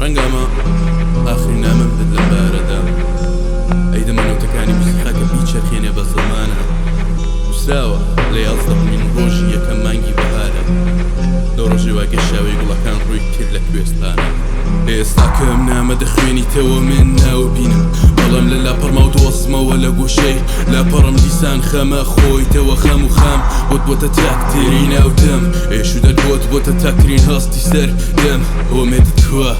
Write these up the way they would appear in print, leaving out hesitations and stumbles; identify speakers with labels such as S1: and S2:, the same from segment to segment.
S1: ڕەنگەمە ئاخری نامەم بدە لە بارەدا ئەی دەمەنەوتەکانی موسیقاکە بیچەرخێنێ بە زەمانە وسراوە لە 11مین ڕۆژی یەکەم مانگی بەهارە لەو ڕۆژی واگە شاوەی گوڵەکان ڕووی کرد لە کوێستانە ئێستا کەم نامە دەخوێنیتەوە من ناوبینم بەڵام لە لاپەڕما و دۆستمەوە لە گۆشەی لاپەڕم دیسان خەمە خۆیتەوە خەم و خام بۆت بۆتە تاکتێری ناودەم ئێشو دەربۆت بۆتە تاکرین هەستی سەر دەم ئۆمێدت کووە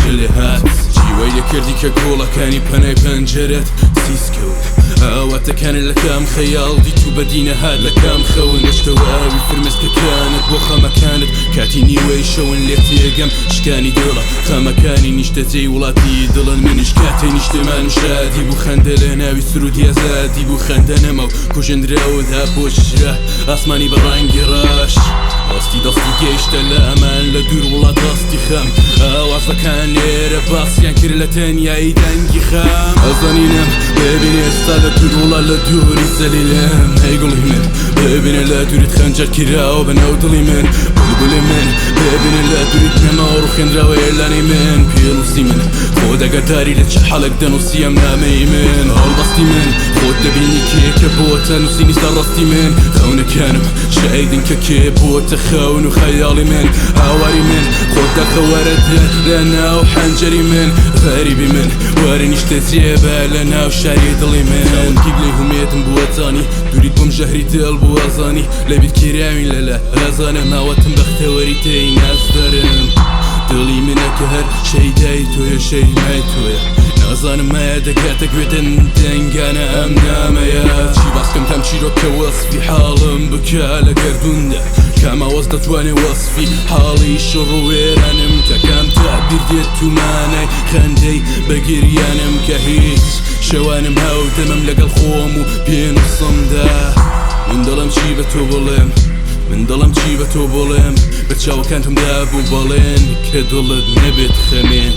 S1: چ لێ هات جیوەی لەکردی کە گۆڵەکانی پەنای پەنجەرەت سیسکەوت ئاواتەکانت لە کام خەیاڵ دیت و بەدینە هات لە کام خەون نەشتەوە ئاوی فرمێسکەکانت بۆ خەمەکانت کاتی نیوەی شەون لێ تێگەم شکانی دڵە خەمەکانی نیشتەجێی وڵاتی دڵن منیش کاتەی نیشتێمان شادی بوو خەندە لە ناوی سرودی ئازادی بوو خەندە نەمە و کوژندراوەدا بۆ شرا ئاسمانی بەڕانگی ڕاش ئاستی دەستی گەیشتە لە ئەمان لە دوور وڵات ڕاستی خەم ئاوازەکان لێرە باسییان کرد لە تەنیایی دەنگی خەم ئەزانینم ببینێ ئێستا لە دوور وڵات لە دووری زەلیلم ئەی گوڵی من ببینێ لە دووریت خەنجەر کراوە بەناو دڵی من بولبولی من ببینێ لە دووریت نەما و ڕوخێنراوە ئێلانی من پیرۆزی من خۆ دەگەداری لە چ حەڵک دەنووسیم نامەی من هەڵبەستی من خۆت دەبینی کێکە بۆتە نووسینی سەرڕاستی من خەونەکانم شایدن کە کێ بۆتە خەون و خەیاڵی من هاواری من خۆت دەخەوەرەدە لە ناو حەنجەری من غەریبی من وەرە نیشتە جێبە لە ناو شاری دڵی من کیبلەی هومێتم بووەتانی دووریت بۆم ژەهری دڵ بوو ئەزانی لە بیرکراوین لەلە ئازانە ماوەتم بەختەوەری تێی نازدەرم دڵی منە کە هەر شەیدای تۆیە شەیمای تۆیە نازانم مایە دەکاتە گوێتن دەنگانە ئەم نامەیە چی باسکەم تام چیرۆکە وەسفی حاڵم بکە لە گەردوندا کامەوەز دەتوانێ وەسفی حاڵی شڕ و وێرانم کە کام تابیر دێت تومانای خەندەی بەگریانم کە هیچ شەوانم هاودەمەم لەگەڵ خۆم و پێنووسمدا من دڵم چی بە تۆ بڵێم من دڵم چی بە تۆ بڵێم بە چاوەکانتم دابوو بەڵێن کە دڵت نەبێت خەمێن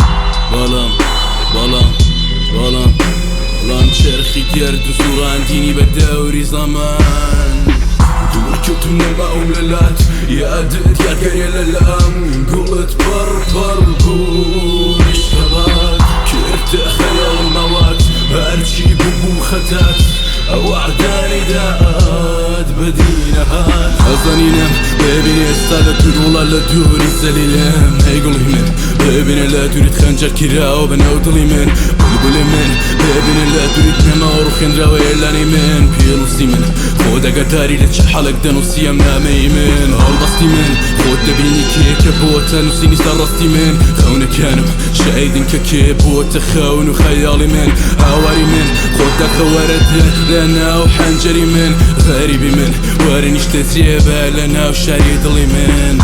S1: بەڵام چرخی گرد و سوڕاندینی بە دەوری زەمان دوورکەوتم نەماوم لە لات یادت یادگەریە لە لام گوڵت پەڕ بوو شەبات کردە خەیاڵمەوات هەرچی بوو خەتات ئەو عەدانی داد بەدینە هات ئەزانینم ببینێ ئێستا لە دوور وڵات لە دووری زەلیلم ئەی گوڵی من ببینێ لە دووریت خەنجەر کراوە بەناو دڵی من بولبولی من ببینێ لە دووریت نەما و ڕوخێنراوە ئێلانی من پیرۆزی من خۆ دەگەداری لە چ حەڵک دەنووسیم نامەی من هەڵبەستی من خۆت دەبینی کێکە بۆتە نووسینی سەرڕاستی من خەونەکانم شایدن کە کێ بۆتە خەون و خەیاڵی من هاواری من خۆت دەخەوەرەدە لە ناو حەنجەری من غەریبی من وەرە نیشتە جێبە لە ناو شاری دڵی من